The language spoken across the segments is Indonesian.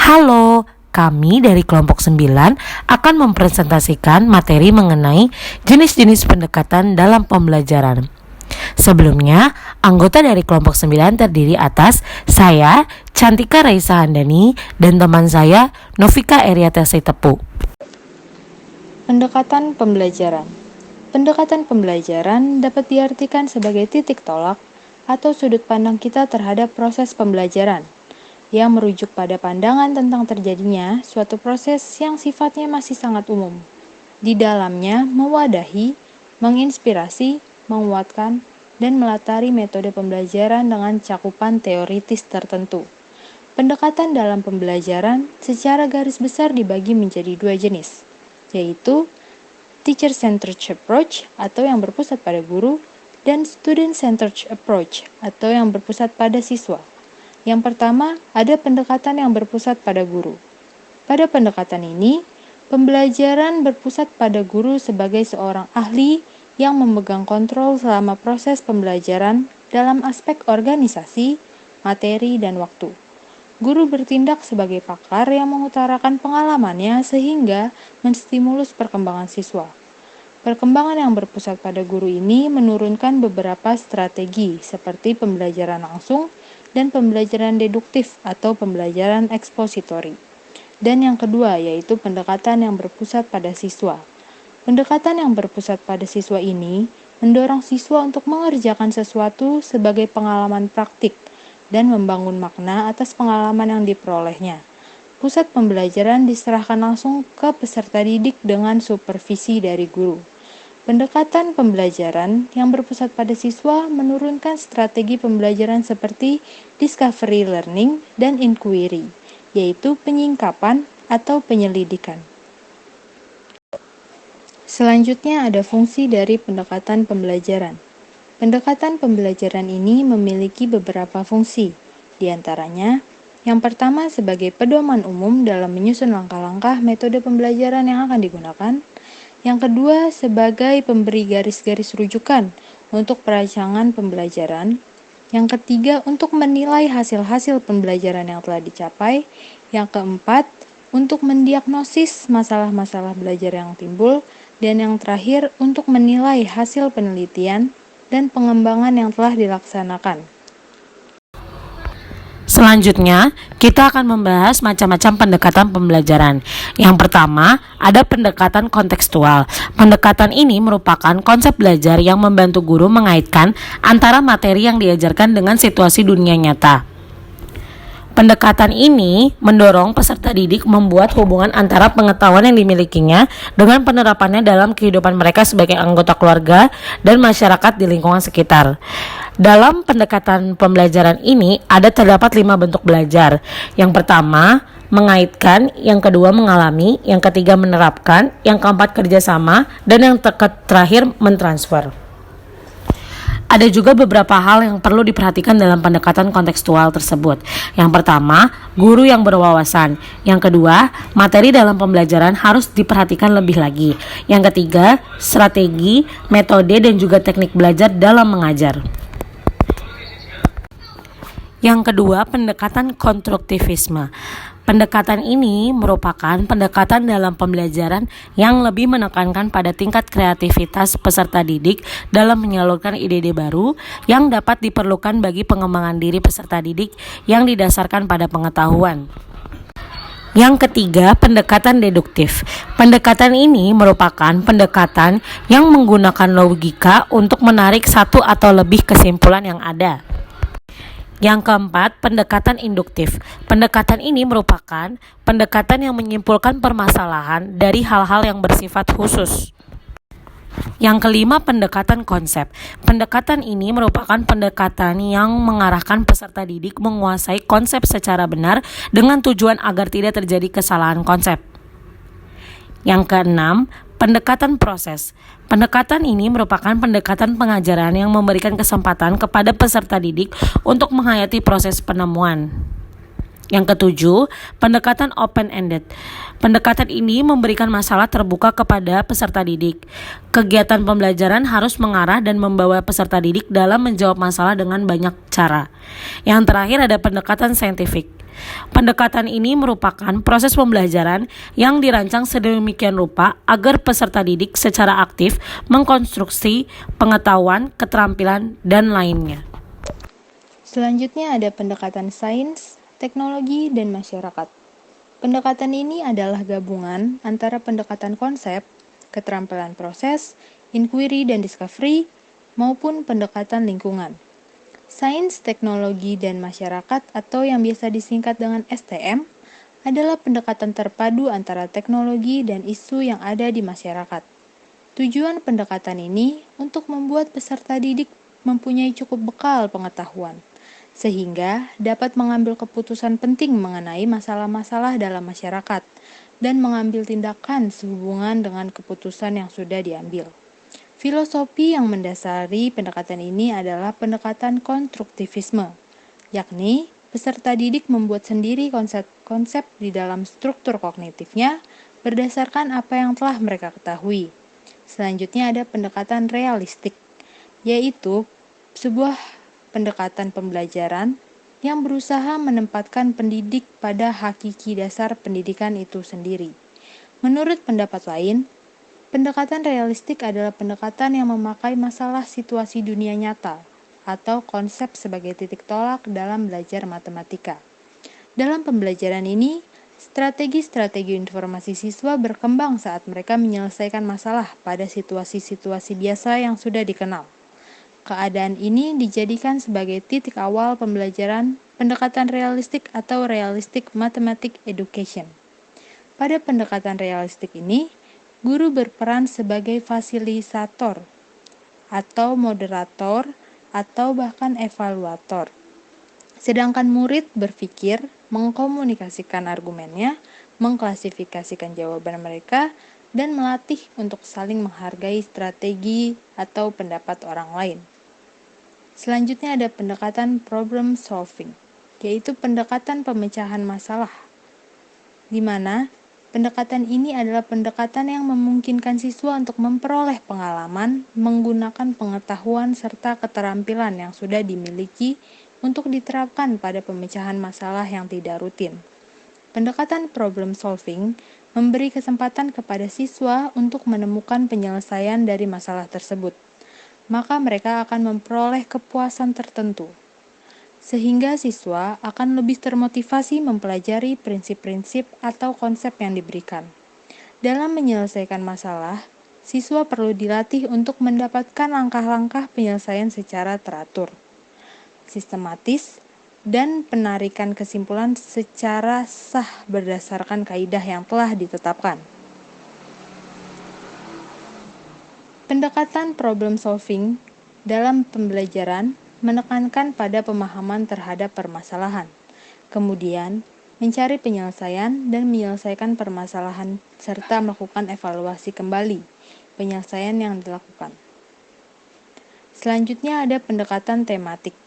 Halo, kami dari kelompok 9 akan mempresentasikan materi mengenai jenis-jenis pendekatan dalam pembelajaran. Sebelumnya, anggota dari kelompok 9 terdiri atas saya, Cantika Raisa Handani, dan teman saya, Novika Eriata Tepu. Pendekatan pembelajaran. Pendekatan pembelajaran dapat diartikan sebagai titik tolak atau sudut pandang kita terhadap proses pembelajaran yang merujuk pada pandangan tentang terjadinya suatu proses yang sifatnya masih sangat umum. Di dalamnya mewadahi, menginspirasi, menguatkan, dan melatari metode pembelajaran dengan cakupan teoritis tertentu. Pendekatan dalam pembelajaran secara garis besar dibagi menjadi dua jenis, yaitu teacher-centered approach atau yang berpusat pada guru dan student-centered approach atau yang berpusat pada siswa. Yang pertama, ada pendekatan yang berpusat pada guru. Pada pendekatan ini, pembelajaran berpusat pada guru sebagai seorang ahli yang memegang kontrol selama proses pembelajaran dalam aspek organisasi, materi, dan waktu. Guru bertindak sebagai pakar yang mengutarakan pengalamannya sehingga menstimulus perkembangan siswa. Perkembangan yang berpusat pada guru ini menurunkan beberapa strategi seperti pembelajaran langsung dan pembelajaran deduktif atau pembelajaran ekspositori. Dan yang kedua yaitu pendekatan yang berpusat pada siswa. Pendekatan yang berpusat pada siswa ini mendorong siswa untuk mengerjakan sesuatu sebagai pengalaman praktik dan membangun makna atas pengalaman yang diperolehnya. Pusat pembelajaran diserahkan langsung ke peserta didik dengan supervisi dari guru. Pendekatan pembelajaran yang berpusat pada siswa menurunkan strategi pembelajaran seperti discovery learning dan inquiry, yaitu penyingkapan atau penyelidikan. Selanjutnya ada fungsi dari pendekatan pembelajaran. Pendekatan pembelajaran ini memiliki beberapa fungsi, di antaranya yang pertama sebagai pedoman umum dalam menyusun langkah-langkah metode pembelajaran yang akan digunakan. Yang kedua, sebagai pemberi garis-garis rujukan untuk perancangan pembelajaran. Yang ketiga, untuk menilai hasil-hasil pembelajaran yang telah dicapai. Yang keempat, untuk mendiagnosis masalah-masalah belajar yang timbul. Dan yang terakhir, untuk menilai hasil penelitian dan pengembangan yang telah dilaksanakan. Selanjutnya, kita akan membahas macam-macam pendekatan pembelajaran. Yang pertama, ada pendekatan kontekstual. Pendekatan ini merupakan konsep belajar yang membantu guru mengaitkan antara materi yang diajarkan dengan situasi dunia nyata. Pendekatan ini mendorong peserta didik membuat hubungan antara pengetahuan yang dimilikinya dengan penerapannya dalam kehidupan mereka sebagai anggota keluarga dan masyarakat di lingkungan sekitar. Dalam pendekatan pembelajaran ini terdapat 5 bentuk belajar. Yang pertama, mengaitkan, yang kedua mengalami, yang ketiga menerapkan, yang keempat kerjasama, dan yang terakhir mentransfer. Ada juga beberapa hal yang perlu diperhatikan dalam pendekatan kontekstual tersebut. Yang pertama, guru yang berwawasan. Yang kedua, materi dalam pembelajaran harus diperhatikan lebih lagi. Yang ketiga, strategi, metode, dan juga teknik belajar dalam mengajar. Yang kedua, pendekatan konstruktivisme. Pendekatan ini merupakan pendekatan dalam pembelajaran yang lebih menekankan pada tingkat kreativitas peserta didik dalam menyalurkan ide-ide baru yang dapat diperlukan bagi pengembangan diri peserta didik yang didasarkan pada pengetahuan. Yang ketiga, pendekatan deduktif. Pendekatan ini merupakan pendekatan yang menggunakan logika untuk menarik satu atau lebih kesimpulan yang ada. Yang keempat, pendekatan induktif. Pendekatan ini merupakan pendekatan yang menyimpulkan permasalahan dari hal-hal yang bersifat khusus. Yang kelima, pendekatan konsep. Pendekatan ini merupakan pendekatan yang mengarahkan peserta didik menguasai konsep secara benar dengan tujuan agar tidak terjadi kesalahan konsep. Yang keenam, pendekatan proses. Pendekatan ini merupakan pendekatan pengajaran yang memberikan kesempatan kepada peserta didik untuk menghayati proses penemuan. Yang ketujuh, pendekatan open-ended. Pendekatan ini memberikan masalah terbuka kepada peserta didik. Kegiatan pembelajaran harus mengarah dan membawa peserta didik dalam menjawab masalah dengan banyak cara. Yang terakhir ada pendekatan saintifik. Pendekatan ini merupakan proses pembelajaran yang dirancang sedemikian rupa agar peserta didik secara aktif mengkonstruksi pengetahuan, keterampilan, dan lainnya. Selanjutnya ada pendekatan sains, teknologi, dan masyarakat. Pendekatan ini adalah gabungan antara pendekatan konsep, keterampilan proses, inquiry dan discovery, maupun pendekatan lingkungan. Sains, teknologi, dan masyarakat atau yang biasa disingkat dengan STM adalah pendekatan terpadu antara teknologi dan isu yang ada di masyarakat. Tujuan pendekatan ini untuk membuat peserta didik mempunyai cukup bekal pengetahuan, sehingga dapat mengambil keputusan penting mengenai masalah-masalah dalam masyarakat dan mengambil tindakan sehubungan dengan keputusan yang sudah diambil. Filosofi yang mendasari pendekatan ini adalah pendekatan konstruktivisme, yakni peserta didik membuat sendiri konsep-konsep di dalam struktur kognitifnya berdasarkan apa yang telah mereka ketahui. Selanjutnya ada pendekatan realistik, yaitu sebuah pendekatan pembelajaran yang berusaha menempatkan pendidik pada hakiki dasar pendidikan itu sendiri. Menurut pendapat lain, pendekatan realistik adalah pendekatan yang memakai masalah situasi dunia nyata atau konsep sebagai titik tolak dalam belajar matematika. Dalam pembelajaran ini, strategi-strategi informasi siswa berkembang saat mereka menyelesaikan masalah pada situasi-situasi biasa yang sudah dikenal. Keadaan ini dijadikan sebagai titik awal pembelajaran pendekatan realistik atau realistic mathematics education. Pada pendekatan realistik ini, guru berperan sebagai fasilitator atau moderator atau bahkan evaluator. Sedangkan murid berpikir, mengkomunikasikan argumennya, mengklasifikasikan jawaban mereka, dan melatih untuk saling menghargai strategi atau pendapat orang lain. Selanjutnya ada pendekatan problem solving, yaitu pendekatan pemecahan masalah, di mana pendekatan ini adalah pendekatan yang memungkinkan siswa untuk memperoleh pengalaman, menggunakan pengetahuan serta keterampilan yang sudah dimiliki untuk diterapkan pada pemecahan masalah yang tidak rutin. Pendekatan problem solving memberi kesempatan kepada siswa untuk menemukan penyelesaian dari masalah tersebut. Maka mereka akan memperoleh kepuasan tertentu, sehingga siswa akan lebih termotivasi mempelajari prinsip-prinsip atau konsep yang diberikan. Dalam menyelesaikan masalah, siswa perlu dilatih untuk mendapatkan langkah-langkah penyelesaian secara teratur, sistematis, dan penarikan kesimpulan secara sah berdasarkan kaidah yang telah ditetapkan. Pendekatan problem solving dalam pembelajaran menekankan pada pemahaman terhadap permasalahan, kemudian mencari penyelesaian dan menyelesaikan permasalahan serta melakukan evaluasi kembali penyelesaian yang dilakukan. Selanjutnya ada pendekatan tematik.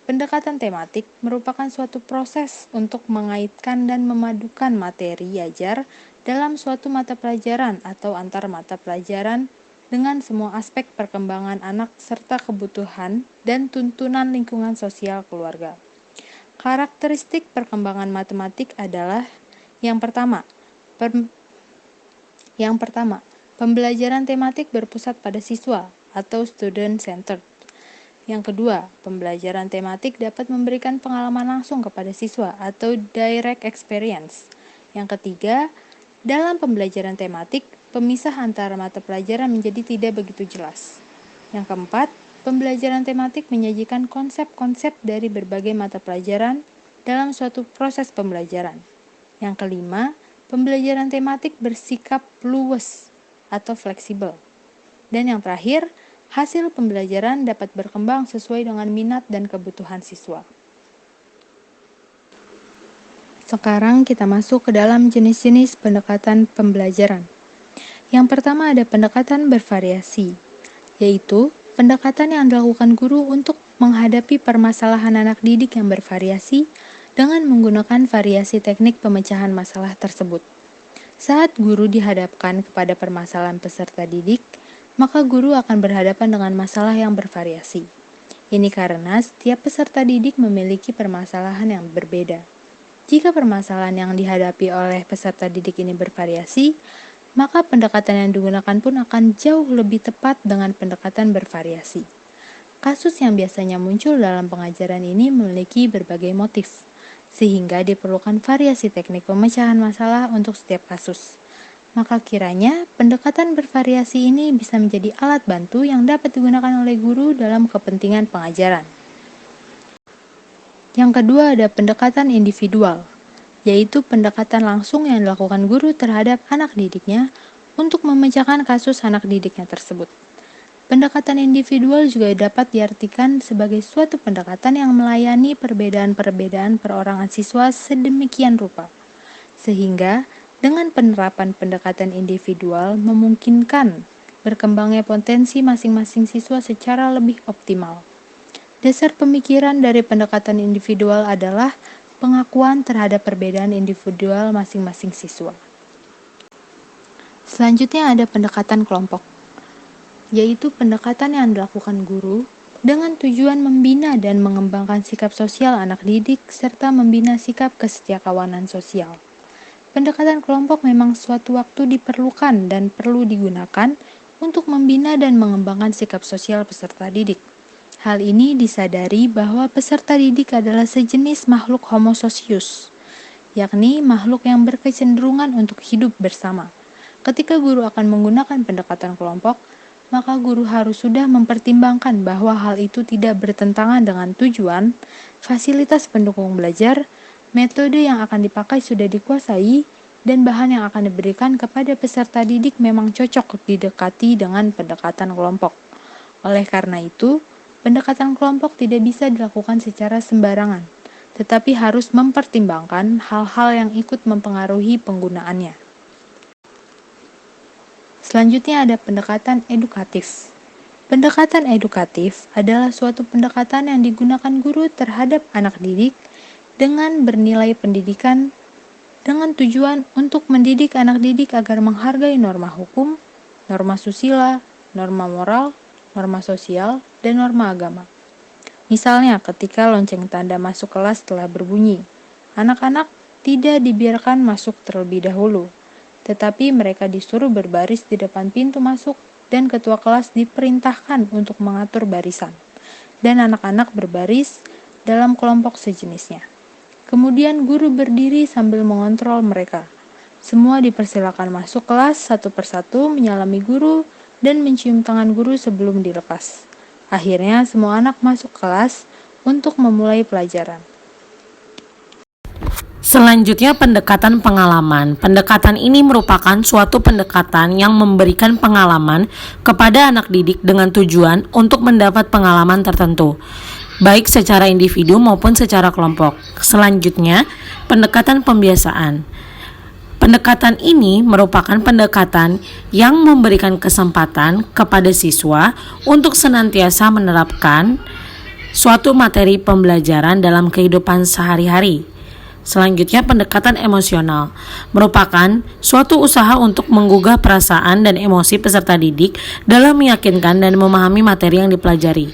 Pendekatan tematik merupakan suatu proses untuk mengaitkan dan memadukan materi ajar dalam suatu mata pelajaran atau antar mata pelajaran dengan semua aspek perkembangan anak serta kebutuhan dan tuntunan lingkungan sosial keluarga. Karakteristik perkembangan matematik adalah yang pertama, pembelajaran tematik berpusat pada siswa atau student-centered. Yang kedua, pembelajaran tematik dapat memberikan pengalaman langsung kepada siswa atau direct experience. Yang ketiga, dalam pembelajaran tematik, pemisah antara mata pelajaran menjadi tidak begitu jelas. Yang keempat, pembelajaran tematik menyajikan konsep-konsep dari berbagai mata pelajaran dalam suatu proses pembelajaran. Yang kelima, pembelajaran tematik bersikap luwes atau fleksibel. Dan yang terakhir, hasil pembelajaran dapat berkembang sesuai dengan minat dan kebutuhan siswa. Sekarang kita masuk ke dalam jenis-jenis pendekatan pembelajaran. Yang pertama ada pendekatan bervariasi, yaitu pendekatan yang dilakukan guru untuk menghadapi permasalahan anak didik yang bervariasi dengan menggunakan variasi teknik pemecahan masalah tersebut. Saat guru dihadapkan kepada permasalahan peserta didik, maka guru akan berhadapan dengan masalah yang bervariasi. Ini karena setiap peserta didik memiliki permasalahan yang berbeda. Jika permasalahan yang dihadapi oleh peserta didik ini bervariasi, maka pendekatan yang digunakan pun akan jauh lebih tepat dengan pendekatan bervariasi. Kasus yang biasanya muncul dalam pengajaran ini memiliki berbagai motif, sehingga diperlukan variasi teknik pemecahan masalah untuk setiap kasus. Maka kiranya pendekatan bervariasi ini bisa menjadi alat bantu yang dapat digunakan oleh guru dalam kepentingan pengajaran. Yang kedua ada pendekatan individual, yaitu pendekatan langsung yang dilakukan guru terhadap anak didiknya untuk memecahkan kasus anak didiknya tersebut. Pendekatan individual juga dapat diartikan sebagai suatu pendekatan yang melayani perbedaan-perbedaan perorangan siswa sedemikian rupa, sehingga dengan penerapan pendekatan individual memungkinkan berkembangnya potensi masing-masing siswa secara lebih optimal. Dasar pemikiran dari pendekatan individual adalah pengakuan terhadap perbedaan individual masing-masing siswa. Selanjutnya ada pendekatan kelompok, yaitu pendekatan yang dilakukan guru dengan tujuan membina dan mengembangkan sikap sosial anak didik serta membina sikap kesetiakawanan sosial. Pendekatan kelompok memang suatu waktu diperlukan dan perlu digunakan untuk membina dan mengembangkan sikap sosial peserta didik. Hal ini disadari bahwa peserta didik adalah sejenis makhluk homo socius, yakni makhluk yang berkecenderungan untuk hidup bersama. Ketika guru akan menggunakan pendekatan kelompok, maka guru harus sudah mempertimbangkan bahwa hal itu tidak bertentangan dengan tujuan, fasilitas pendukung belajar, metode yang akan dipakai sudah dikuasai, dan bahan yang akan diberikan kepada peserta didik memang cocok didekati dengan pendekatan kelompok. Oleh karena itu, pendekatan kelompok tidak bisa dilakukan secara sembarangan, tetapi harus mempertimbangkan hal-hal yang ikut mempengaruhi penggunaannya. Selanjutnya ada pendekatan edukatif. Pendekatan edukatif adalah suatu pendekatan yang digunakan guru terhadap anak didik dengan bernilai pendidikan dengan tujuan untuk mendidik anak didik agar menghargai norma hukum, norma susila, norma moral, norma sosial, dan norma agama. Misalnya ketika lonceng tanda masuk kelas telah berbunyi, anak-anak tidak dibiarkan masuk terlebih dahulu, tetapi mereka disuruh berbaris di depan pintu masuk dan ketua kelas diperintahkan untuk mengatur barisan, dan anak-anak berbaris dalam kelompok sejenisnya. Kemudian guru berdiri sambil mengontrol mereka. Semua dipersilakan masuk kelas satu persatu menyalami guru dan mencium tangan guru sebelum dilepas. Akhirnya semua anak masuk kelas untuk memulai pelajaran. Selanjutnya pendekatan pengalaman. Pendekatan ini merupakan suatu pendekatan yang memberikan pengalaman kepada anak didik dengan tujuan untuk mendapat pengalaman tertentu, baik secara individu maupun secara kelompok. Selanjutnya, pendekatan pembiasaan. Pendekatan ini merupakan pendekatan yang memberikan kesempatan kepada siswa untuk senantiasa menerapkan suatu materi pembelajaran dalam kehidupan sehari-hari. Selanjutnya, pendekatan emosional merupakan suatu usaha untuk menggugah perasaan dan emosi peserta didik dalam meyakinkan dan memahami materi yang dipelajari.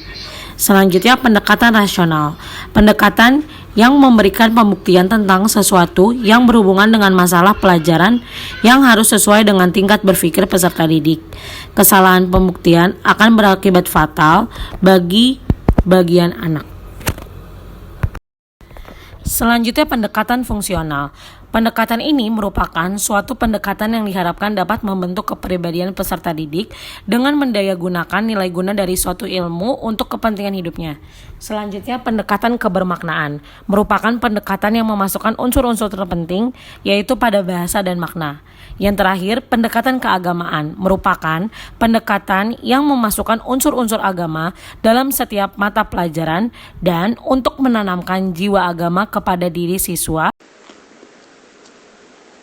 Selanjutnya, pendekatan rasional. Pendekatan yang memberikan pembuktian tentang sesuatu yang berhubungan dengan masalah pelajaran yang harus sesuai dengan tingkat berpikir peserta didik. Kesalahan pembuktian akan berakibat fatal bagi bagian anak. Selanjutnya, pendekatan fungsional. Pendekatan ini merupakan suatu pendekatan yang diharapkan dapat membentuk kepribadian peserta didik dengan mendayagunakan nilai guna dari suatu ilmu untuk kepentingan hidupnya. Selanjutnya, pendekatan kebermaknaan merupakan pendekatan yang memasukkan unsur-unsur terpenting, yaitu pada bahasa dan makna. Yang terakhir, pendekatan keagamaan merupakan pendekatan yang memasukkan unsur-unsur agama dalam setiap mata pelajaran dan untuk menanamkan jiwa agama kepada diri siswa.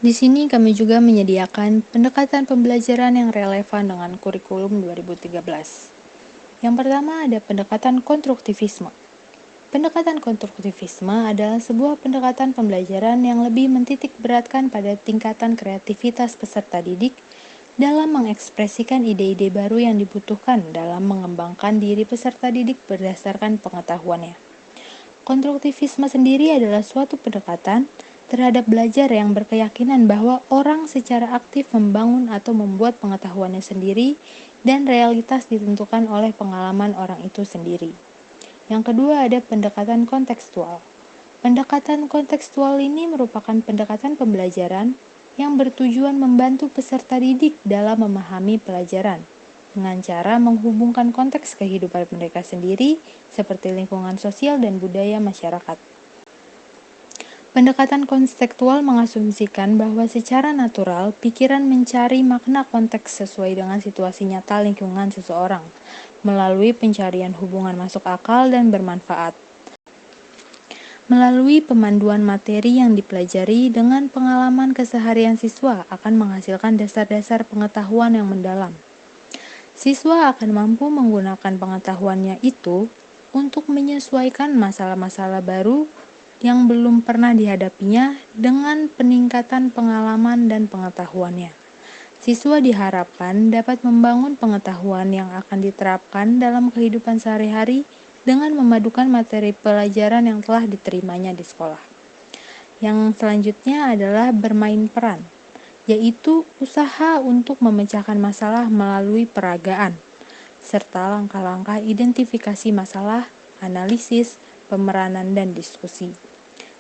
Di sini kami juga menyediakan pendekatan pembelajaran yang relevan dengan kurikulum 2013. Yang pertama ada pendekatan konstruktivisme. Pendekatan konstruktivisme adalah sebuah pendekatan pembelajaran yang lebih mentitik beratkan pada tingkatan kreativitas peserta didik dalam mengekspresikan ide-ide baru yang dibutuhkan dalam mengembangkan diri peserta didik berdasarkan pengetahuannya. Konstruktivisme sendiri adalah suatu pendekatan terhadap belajar yang berkeyakinan bahwa orang secara aktif membangun atau membuat pengetahuannya sendiri dan realitas ditentukan oleh pengalaman orang itu sendiri. Yang kedua ada pendekatan kontekstual. Pendekatan kontekstual ini merupakan pendekatan pembelajaran yang bertujuan membantu peserta didik dalam memahami pelajaran dengan cara menghubungkan konteks kehidupan mereka sendiri seperti lingkungan sosial dan budaya masyarakat. Pendekatan kontekstual mengasumsikan bahwa secara natural pikiran mencari makna konteks sesuai dengan situasi nyata lingkungan seseorang melalui pencarian hubungan masuk akal dan bermanfaat. Melalui pemanduan materi yang dipelajari dengan pengalaman keseharian siswa akan menghasilkan dasar-dasar pengetahuan yang mendalam. Siswa akan mampu menggunakan pengetahuannya itu untuk menyesuaikan masalah-masalah baru yang belum pernah dihadapinya dengan peningkatan pengalaman dan pengetahuannya. Siswa diharapkan dapat membangun pengetahuan yang akan diterapkan dalam kehidupan sehari-hari dengan memadukan materi pelajaran yang telah diterimanya di sekolah. Yang selanjutnya adalah bermain peran, yaitu usaha untuk memecahkan masalah melalui peragaan, serta langkah-langkah identifikasi masalah, analisis, pemeranan, dan diskusi.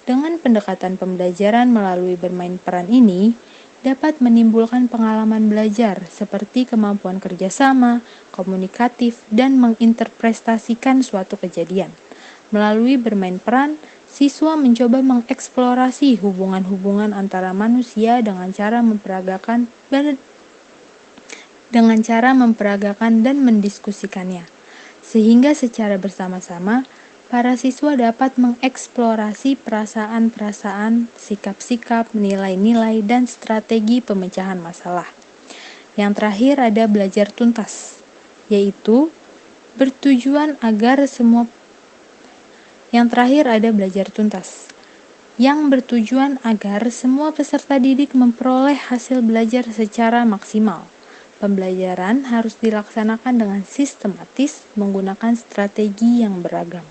Dengan pendekatan pembelajaran melalui bermain peran ini, dapat menimbulkan pengalaman belajar seperti kemampuan kerjasama, komunikatif, dan menginterpretasikan suatu kejadian. Melalui bermain peran, siswa mencoba mengeksplorasi hubungan-hubungan antara manusia dengan cara memperagakan dan mendiskusikannya, sehingga secara bersama-sama para siswa dapat mengeksplorasi perasaan-perasaan, sikap-sikap, nilai-nilai, dan strategi pemecahan masalah. Yang terakhir ada belajar tuntas, yaitu bertujuan agar semua peserta didik memperoleh hasil belajar secara maksimal. Pembelajaran harus dilaksanakan dengan sistematis menggunakan strategi yang beragam.